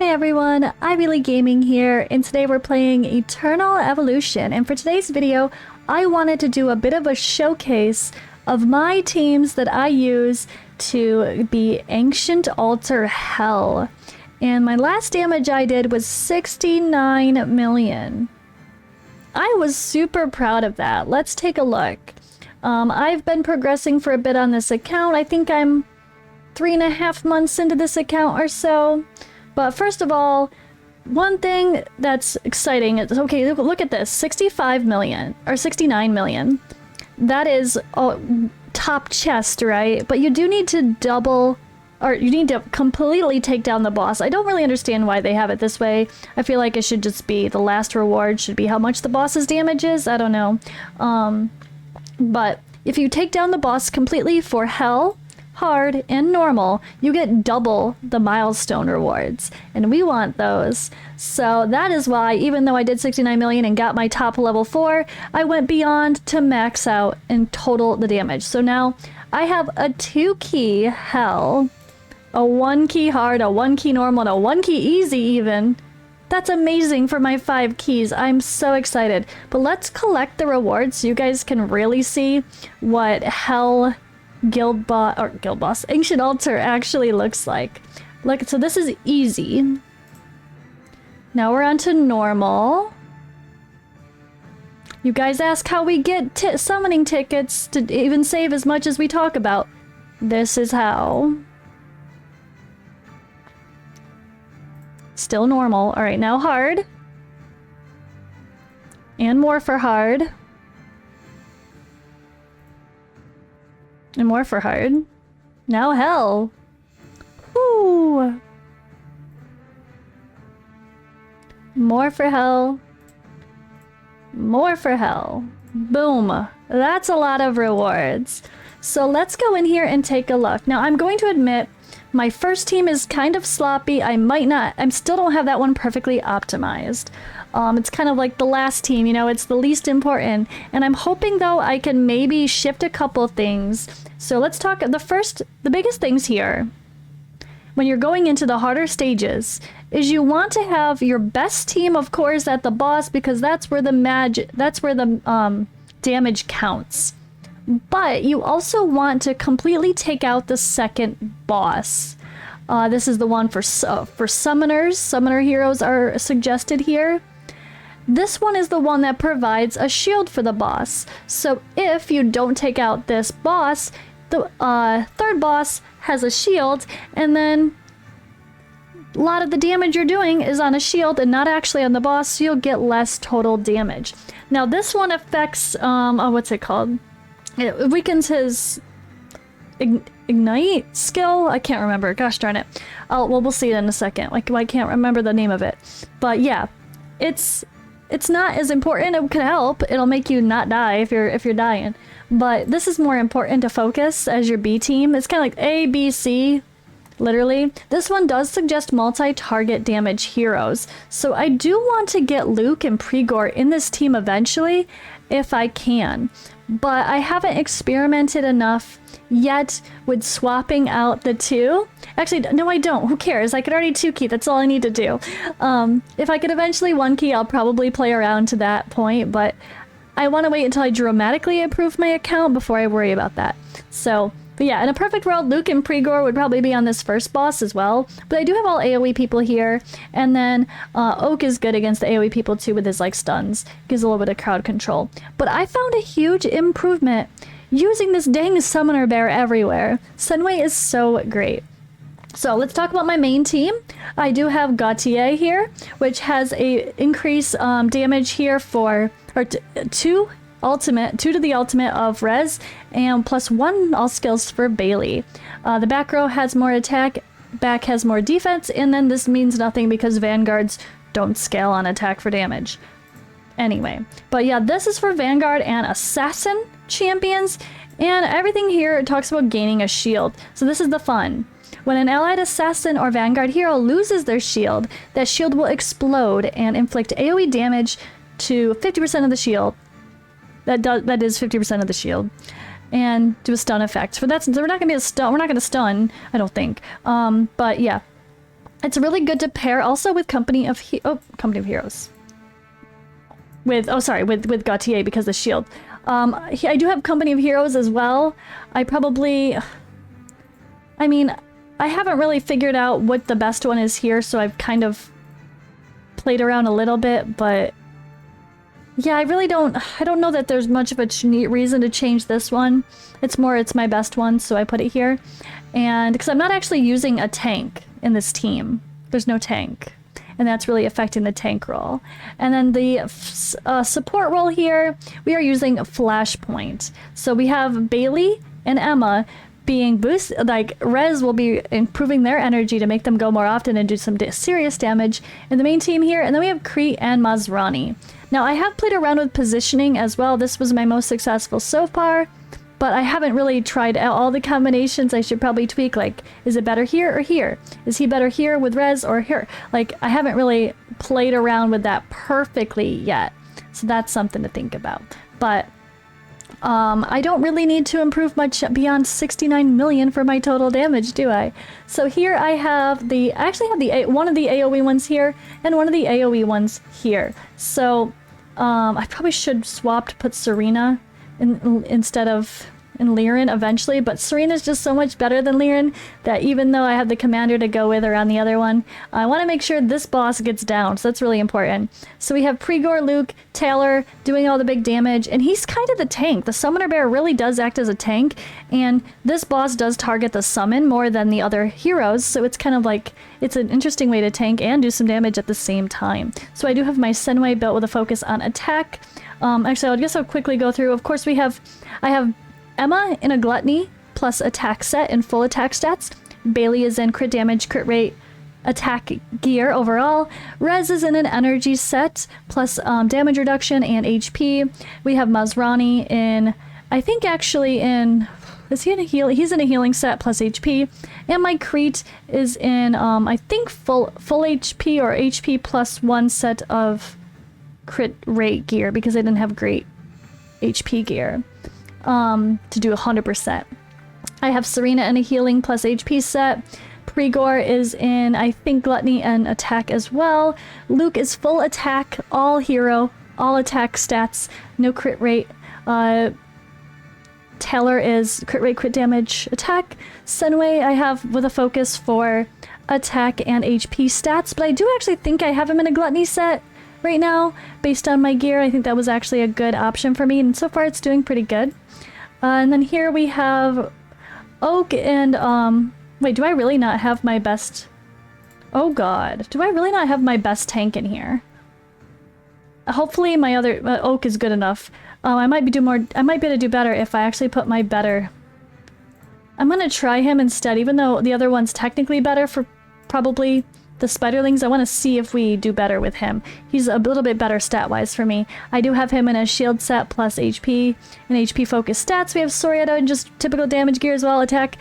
Hi everyone, Ivy Gaming here, and today we're playing Eternal Evolution. And for today's video, I wanted to do a bit of a showcase of my teams that I use to be Ancient Altar Hell. And my last damage I did was 69 million. I was super proud of that. Let's take a look. I've been progressing for a bit on this account. I think I'm 3.5 months into this account or so. But first of all, one thing that's exciting is, okay, look at this, 65 million, or 69 million. That is top chest, right? But you do need to double, or you need to completely take down the boss. I don't really understand why they have it this way. I feel like it should just be, the last reward should be how much the boss's damage is. I don't know. But if you take down the boss completely for Hell, Hard, and Normal, you get double the milestone rewards, and we want those. So that is why, even though I did 69 million and got my top level 4, I went beyond to max out and total the damage. So now I have a 2-key Hell, a 1-key Hard, a 1-key Normal, and a 1-key Easy even. That's amazing for my 5 keys. I'm so excited. But let's collect the rewards so you guys can really see what Hell Guild Boss Ancient Altar actually looks like. Look, so this is easy. Now we're on to normal. You guys ask how we get summoning tickets to even save as much as we talk about. This is how. Still normal. All right, now hard. And more for hard. And more for hard. Now hell. Woo! More for hell. More for hell. Boom. That's a lot of rewards. So let's go in here and take a look. Now I'm going to admit my first team is kind of sloppy. I still don't have that one perfectly optimized. It's kind of like the last team, you know, it's the least important. And I'm hoping though I can maybe shift a couple things. So let's talk the biggest things here. When you're going into the harder stages, is you want to have your best team, of course, at the boss, because that's where the damage counts. But you also want to completely take out the second boss. This is the one for summoners. Summoner heroes are suggested here. This one is the one that provides a shield for the boss. So if you don't take out this boss, the third boss has a shield, and then a lot of the damage you're doing is on a shield and not actually on the boss, so you'll get less total damage. Now this one affects, what's it called? It weakens his Ignite skill? I can't remember. Gosh darn it. Well, we'll see it in a second. Like, I can't remember the name of it. But yeah, it's not as important. It can help. It'll make you not die if you're dying. But this is more important to focus as your B team. It's kind of like A, B, C, literally. This one does suggest multi-target damage heroes. So I do want to get Luke and Pregor in this team eventually, if I can. But I haven't experimented enough yet with swapping out the two. Actually, no, I don't. Who cares? I could already 2-key. That's all I need to do. If I could eventually 1-key, I'll probably play around to that point, but I want to wait until I dramatically improve my account before I worry about that. So, but yeah, in a perfect world, Luke and Pregor would probably be on this first boss as well. But I do have all AoE people here. And then Oak is good against the AoE people too with his like stuns. Gives a little bit of crowd control. But I found a huge improvement using this dang summoner bear everywhere. Sunway is so great. So let's talk about my main team. I do have Gautier here, which has a increase damage here for, or 2 to the ultimate of Res, and +1 all skills for Bailey. The back row has more attack, back has more defense, and then this means nothing because Vanguards don't scale on attack for damage. Anyway, but yeah, this is for Vanguard and Assassin champions, and everything here talks about gaining a shield. So this is the fun. When an allied assassin or Vanguard hero loses their shield, that shield will explode and inflict AoE damage to 50% of the shield. That is 50% of the shield. And do a stun effect. For that, we're not gonna stun, I don't think. But yeah. It's really good to pair also with Company of Company of Heroes. With with Gautier because the shield. I do have Company of Heroes as well. I mean, I haven't really figured out what the best one is here, so I've kind of played around a little bit, but yeah, I don't know that there's much of a reason to change this one. It's my best one, so I put it here. And because I'm not actually using a tank in this team. There's no tank. And that's really affecting the tank role. And then the support role here, we are using Flashpoint. So we have Bailey and Emma being boosted, like Rez will be improving their energy to make them go more often and do some serious damage in the main team here. And then we have Crete and Masrani. Now I have played around with positioning as well. This was my most successful so far, but I haven't really tried out all the combinations. I should probably tweak, like, is it better here or here? Is he better here with Rez or here? Like, I haven't really played around with that perfectly yet. So that's something to think about. But I don't really need to improve much beyond 69 million for my total damage, do I? So here I have I actually have one of the AoE ones here and one of the AoE ones here. So I probably should swap to put Serena instead of in Liren eventually, but Serena's just so much better than Liren that even though I have the commander to go with her on the other one, I want to make sure this boss gets down, so that's really important. So we have Pregor, Luke, Taylor doing all the big damage, and he's kind of the tank. The Summoner Bear really does act as a tank, and this boss does target the summon more than the other heroes, so it's kind of like, it's an interesting way to tank and do some damage at the same time. So I do have my Senway built with a focus on attack. Actually, I guess I'll quickly go through. Of course, I have Emma in a Gluttony plus attack set and full attack stats. Bailey is in crit damage, crit rate, attack gear overall. Rez is in an energy set plus damage reduction and HP. We have Masrani in, I think actually in, is he in a heal? He's in a healing set plus HP. And my Crete is in, I think full HP or HP plus 1 set of crit rate gear because I didn't have great HP gear. To do 100%. I have Serena in a healing plus HP set. Pregor is in, I think, Gluttony and attack as well. Luke is full attack, all hero, all attack stats, no crit rate. Taylor is crit rate, crit damage, attack. Senway I have with a focus for attack and HP stats, but I do actually think I have him in a Gluttony set right now. Based on my gear, I think that was actually a good option for me, and so far it's doing pretty good. And then here we have Oak and, wait, do I really not have my best... Oh god, do I really not have my best tank in here? Hopefully my other Oak is good enough. I might be able to do better if I actually put my better... I'm gonna try him instead, even though the other one's technically better for probably the Spiderlings. I want to see if we do better with him. He's a little bit better stat-wise for me. I do have him in a shield set plus HP and HP focused stats. We have Sorietta and just typical damage gear as well. Attack,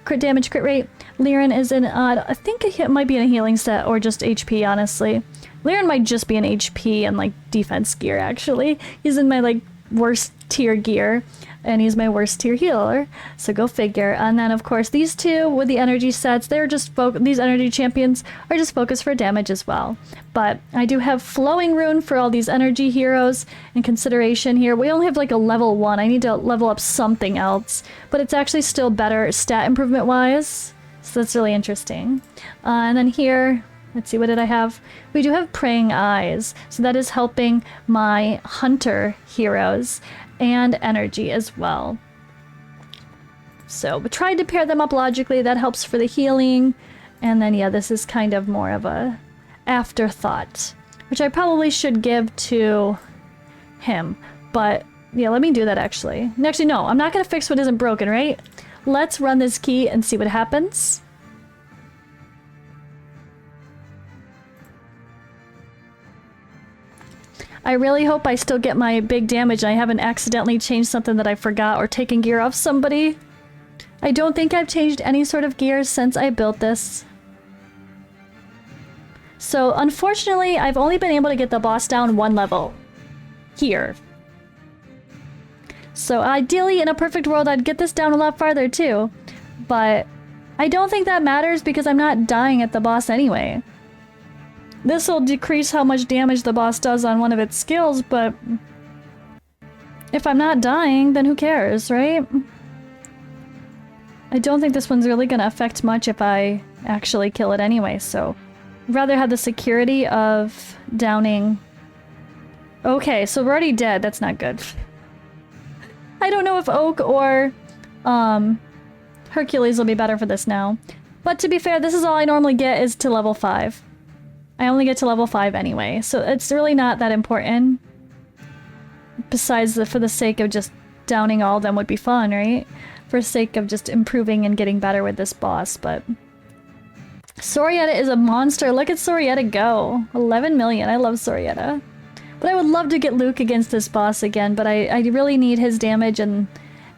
crit damage, crit rate. Liren is in, I think it might be in a healing set or just HP, honestly. Liren might just be in HP and like defense gear, actually. He's in my like worst tier gear. And he's my worst tier healer, so go figure. And then of course these two with the energy sets, they're just these energy champions are just focused for damage as well. But I do have Flowing Rune for all these energy heroes in consideration here. We only have like a level 1. I need to level up something else, but it's actually still better stat improvement wise, so that's really interesting. And then here, let's see, what did I have? We do have Praying Eyes, so that is helping my hunter heroes and energy as well. So, but tried to pair them up logically. That helps for the healing. And then, yeah, this is kind of more of a afterthought, which I probably should give to him. But, yeah, let me do that actually. Actually, no, I'm not going to fix what isn't broken, right? Let's run this key and see what happens. I really hope I still get my big damage and I haven't accidentally changed something that I forgot or taken gear off somebody. I don't think I've changed any sort of gear since I built this. So unfortunately, I've only been able to get the boss down 1 level. Here. So ideally, in a perfect world, I'd get this down a lot farther too. But I don't think that matters because I'm not dying at the boss anyway. This will decrease how much damage the boss does on one of its skills, but if I'm not dying, then who cares, right? I don't think this one's really gonna affect much if I actually kill it anyway, so I'd rather have the security of downing. Okay, so we're already dead. That's not good. I don't know if Oak or Hercules will be better for this now. But to be fair, this is all I normally get is to level 5. I only get to level 5 anyway, so it's really not that important. Besides, for the sake of just downing all of them would be fun, right? For the sake of just improving and getting better with this boss, but... Sorietta is a monster. Look at Sorietta go. 11 million. I love Sorietta. But I would love to get Luke against this boss again, but I really need his damage, and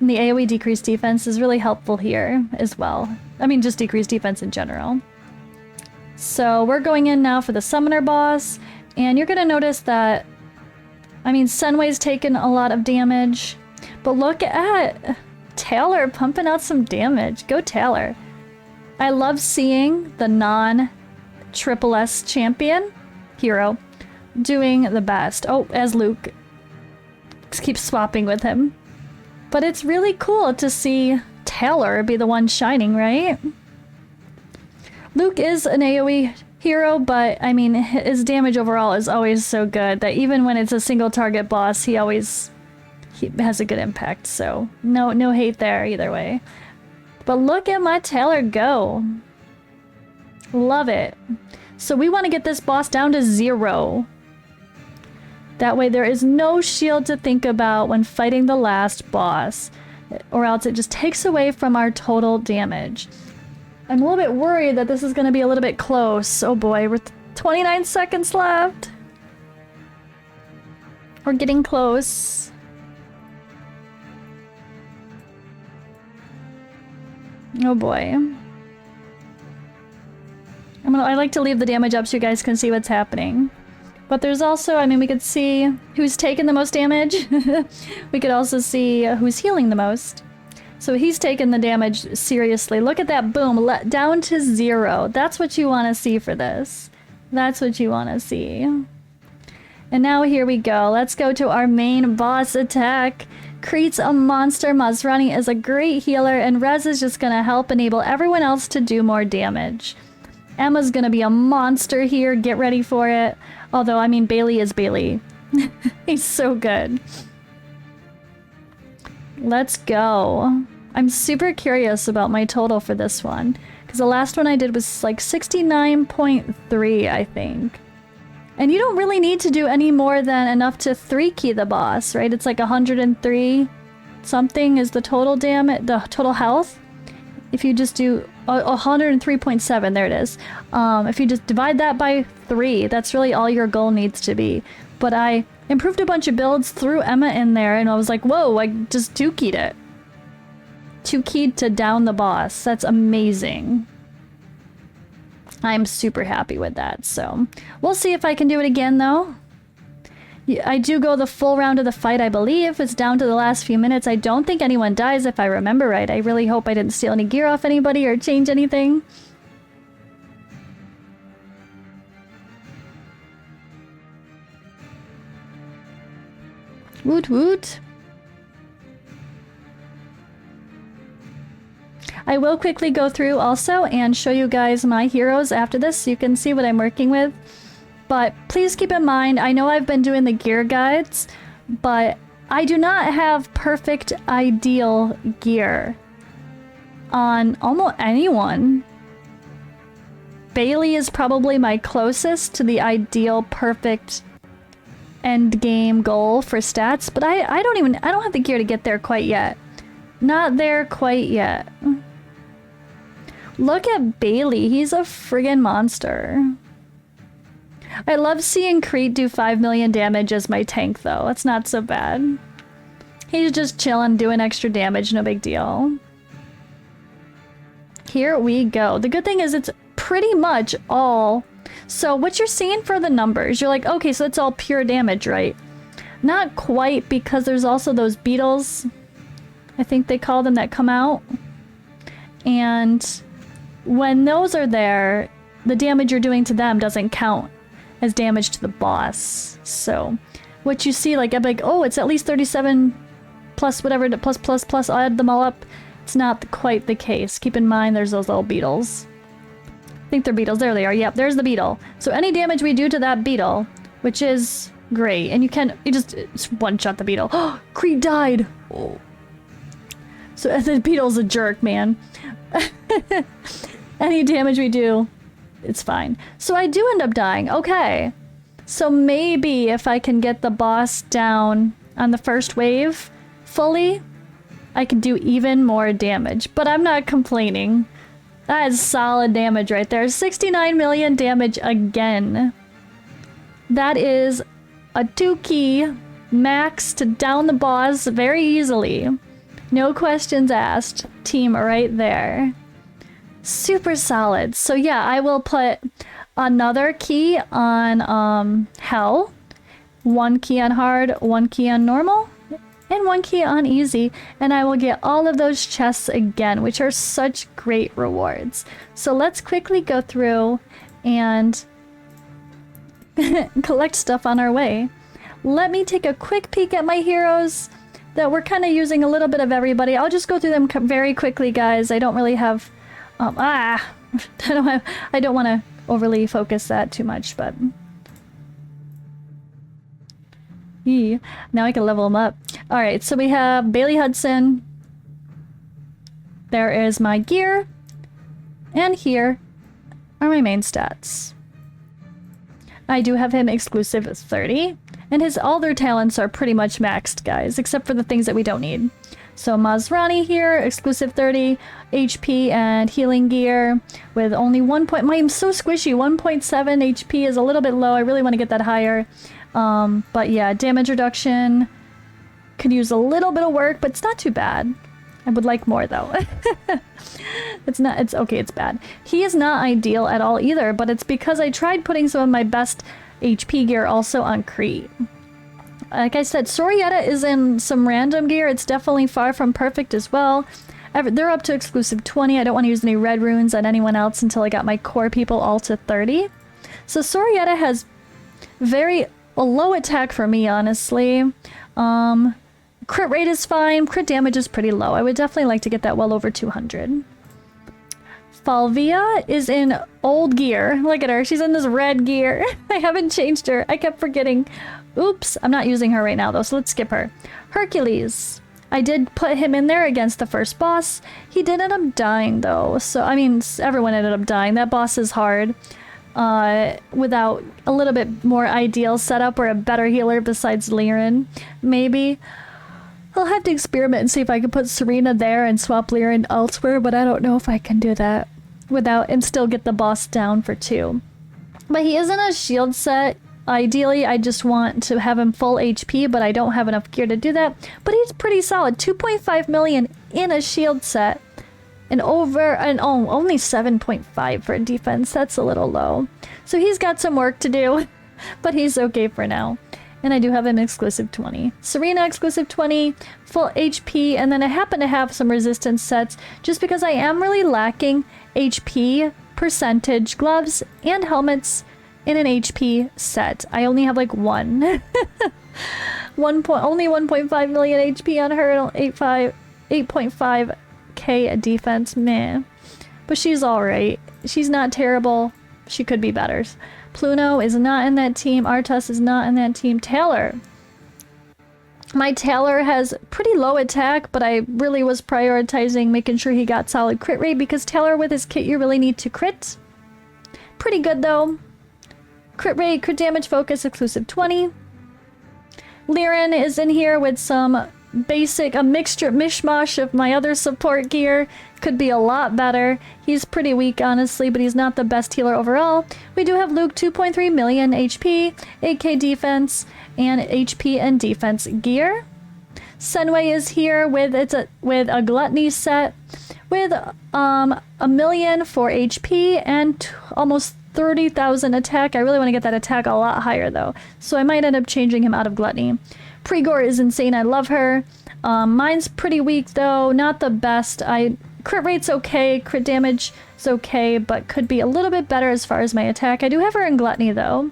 the AoE decreased defense is really helpful here as well. I mean, just decreased defense in general. So we're going in now for the summoner boss, and you're gonna notice that, I mean, Senway's taken a lot of damage, but look at Taylor pumping out some damage. Go Taylor. I love seeing the non-Triple S champion hero doing the best. Oh, as Luke keeps swapping with him. But it's really cool to see Taylor be the one shining, right? Luke is an AoE hero, but I mean, his damage overall is always so good that even when it's a single target boss, he has a good impact. So no hate there either way. But look at my Taylor go. Love it. So we want to get this boss down to 0. That way there is no shield to think about when fighting the last boss, or else it just takes away from our total damage. I'm a little bit worried that this is going to be a little bit close. Oh boy, we're 29 seconds left. We're getting close. Oh boy. I like to leave the damage up so you guys can see what's happening. But there's also, I mean, we could see who's taking the most damage. We could also see who's healing the most. So he's taking the damage seriously. Look at that, boom, down to 0. That's what you want to see for this. That's what you want to see. And now here we go. Let's go to our main boss attack. Creed's a monster, Masrani is a great healer, and Rez is just gonna help enable everyone else to do more damage. Emma's gonna be a monster here, get ready for it. Although, I mean, Bailey is Bailey. He's so good. Let's go. I'm super curious about my total for this one, because the last one I did was like 69.3, I think. And you don't really need to do any more than enough to 3-key the boss, right? It's like 103 something is the total damage, the total health. If you just do 103.7, there it is. If you just divide that by 3, that's really all your goal needs to be. But I improved a bunch of builds, threw Emma in there, and I was like, whoa, I just 2-keyed it. 2-keyed to down the boss. That's amazing. I'm super happy with that, so we'll see if I can do it again, though. I do go the full round of the fight, I believe. It's down to the last few minutes. I don't think anyone dies, if I remember right. I really hope I didn't steal any gear off anybody or change anything. Woot woot. I will quickly go through also and show you guys my heroes after this so you can see what I'm working with. But please keep in mind, I know I've been doing the gear guides, but I do not have perfect ideal gear on almost anyone. Bailey is probably my closest to the ideal perfect end game goal for stats, but I don't have the gear to get there quite yet. Not there quite yet. Look at Bailey, he's a friggin' monster. I love seeing Creed do 5 million damage as my tank though, that's not so bad. He's just chilling, doing extra damage, no big deal. Here we go. The good thing is it's pretty much all... So what you're seeing for the numbers, you're like, okay, so it's all pure damage, right? Not quite, because there's also those beetles, I think they call them, that come out. And when those are there, the damage you're doing to them doesn't count as damage to the boss. So what you see, like, I'm like, oh, it's at least 37 plus whatever, plus, I'll add them all up. It's not quite the case. Keep in mind, there's those little beetles. I think they're beetles. There they are. Yep, there's the beetle. So any damage we do to that beetle, which is great, and you just one-shot the beetle. Oh, Creed died! Oh. So the beetle's a jerk, man. Any damage we do, it's fine. So I do end up dying. Okay. So maybe if I can get the boss down on the first wave fully, I could do even more damage. But I'm not complaining. That is solid damage right there. 69 million damage again. That is a 2-key max to down the boss very easily. No questions asked. Team right there. Super solid. So yeah, I will put another key on Hell, 1 key on hard, 1 key on normal, and 1 key on easy, and I will get all of those chests again, which are such great rewards. So let's quickly go through and collect stuff on our way. Let me take a quick peek at my heroes that we're kind of using a little bit of everybody. I'll just go through them very quickly, guys. I don't really have I don't want to overly focus that too much, but now I can level them up. All right, so we have Bailey Hudson. There is my gear, and here are my main stats. I do have him exclusive 30, and all their talents are pretty much maxed, guys, except for the things that we don't need. So Masrani here, exclusive 30, HP and healing gear with only 1 point. I'm so squishy. 1.7 HP is a little bit low. I really want to get that higher. But yeah, damage reduction could use a little bit of work, but it's not too bad. I would like more though. It's okay, it's bad. He is not ideal at all either, but it's because I tried putting some of my best HP gear also on Crete. Like I said, Sorietta is in some random gear. It's definitely far from perfect as well. They're up to exclusive 20. I don't want to use any red runes on anyone else until I got my core people all to 30. So Sorietta has very low attack for me, honestly. Crit rate is fine. Crit damage is pretty low. I would definitely like to get that well over 200. Falvia is in old gear. Look at her. She's in this red gear. I haven't changed her. I kept forgetting. Oops. I'm not using her right now, though, so let's skip her. Hercules. I did put him in there against the first boss. He did end up dying, though. So, I mean, everyone ended up dying. That boss is hard. Without a little bit more ideal setup or a better healer besides Liren, maybe. I'll have to experiment and see if I can put Serena there and swap Liren elsewhere, but I don't know if I can do that without and still get the boss down for 2. But he is in a shield set. Ideally, I just want to have him full HP, but I don't have enough gear to do that. But he's pretty solid. 2.5 million in a shield set. And only 7.5 for defense. That's a little low. So he's got some work to do, but he's okay for now. And I do have him exclusive 20. Serena exclusive 20, full HP, and then I happen to have some resistance sets just because I am really lacking HP percentage gloves and helmets in an HP set. I only have like one. Only 1.5 million HP on her, 8.5k defense, meh. But she's alright. She's not terrible. She could be better. Pluno is not in that team. Artus is not in that team. Taylor. My Taylor has pretty low attack, but I really was prioritizing making sure he got solid crit rate because Taylor with his kit you really need to crit. Pretty good though. Crit rate, crit damage focus, exclusive 20. Liren is in here with some basic, a mishmash of my other support gear. Could be a lot better. He's pretty weak, honestly, but he's not the best healer overall. We do have Luke, 2.3 million HP, 8k defense, and HP and defense gear. Senway is here with a gluttony set with a million for HP and almost 30,000 attack. I really want to get that attack a lot higher though, so I might end up changing him out of gluttony. Pregor is insane. I love her. Mine's pretty weak though, not the best. I Crit rate's okay, crit damage is okay, but could be a little bit better as far as my attack. I do have her in Gluttony though.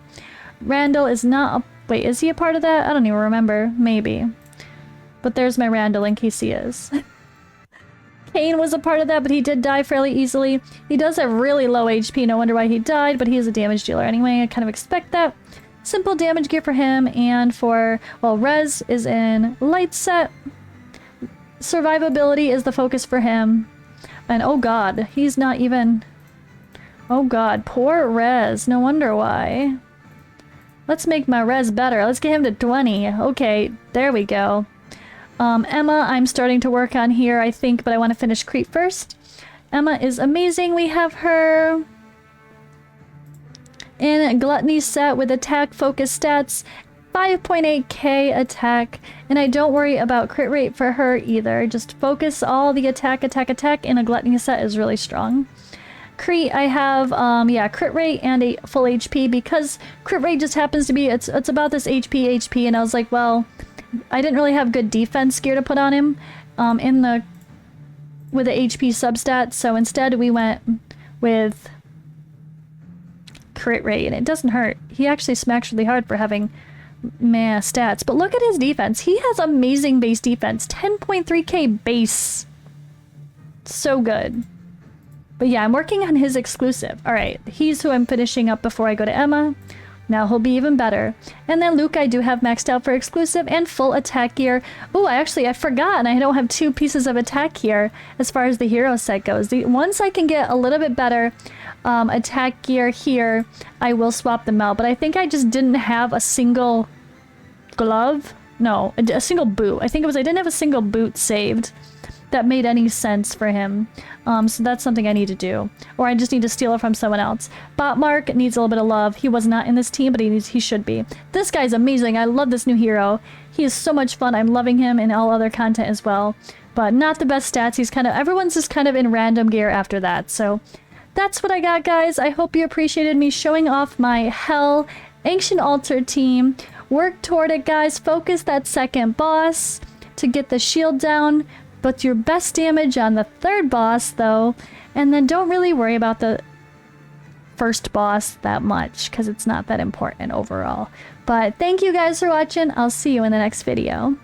Randall is not wait, is he a part of that? I don't even remember. Maybe. But there's my Randall in case he is. Kane was a part of that, but he did die fairly easily. He does have really low HP, no wonder why he died, but he is a damage dealer anyway. I kind of expect that. Simple damage gear for him, and for, well, Rez is in light set. Survivability is the focus for him. And oh god, he's not even... Oh god, poor Rez. No wonder why. Let's make my Rez better. Let's get him to 20. Okay, there we go. Emma, I'm starting to work on here, I think, but I want to finish Crete first. Emma is amazing. We have her in Gluttony set with attack focus stats, 5.8k attack, and I don't worry about crit rate for her either. Just focus all the attack, in a Gluttony set is really strong. Crete, I have, yeah, crit rate and a full HP, because crit rate just happens to be, it's about this HP, and I was like, well, I didn't really have good defense gear to put on him with the HP substat, so instead we went with crit rate, and it doesn't hurt. He actually smacks really hard for having meh stats, but look at his defense. He has amazing base defense, 10.3k base. So good. But yeah, I'm working on his exclusive. Alright, he's who I'm finishing up before I go to Emma. Now he'll be even better. And then Luke I do have maxed out for exclusive and full attack gear. Oh, I forgot, and I don't have 2 pieces of attack gear as far as the hero set goes. Once I can get a little bit better attack gear here, I will swap them out. But I think I just didn't have a single glove. No, a single boot. I think it was I didn't have a single boot saved that made any sense for him. So that's something I need to do. Or I just need to steal it from someone else. Botmark needs a little bit of love. He was not in this team, but he should be. This guy's amazing. I love this new hero. He is so much fun. I'm loving him in all other content as well. But not the best stats. He's kind of, everyone's just kind of in random gear after that. So that's what I got, guys. I hope you appreciated me showing off my Hell Ancient Altar team. Work toward it, guys. Focus that second boss to get the shield down. But your best damage on the third boss, though, and then don't really worry about the first boss that much, because it's not that important overall. But thank you guys for watching. I'll see you in the next video.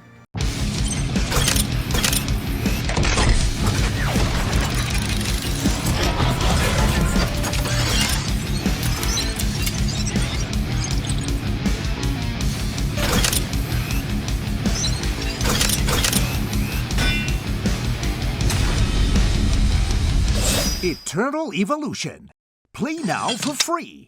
Eternal Evolution. Play now for free.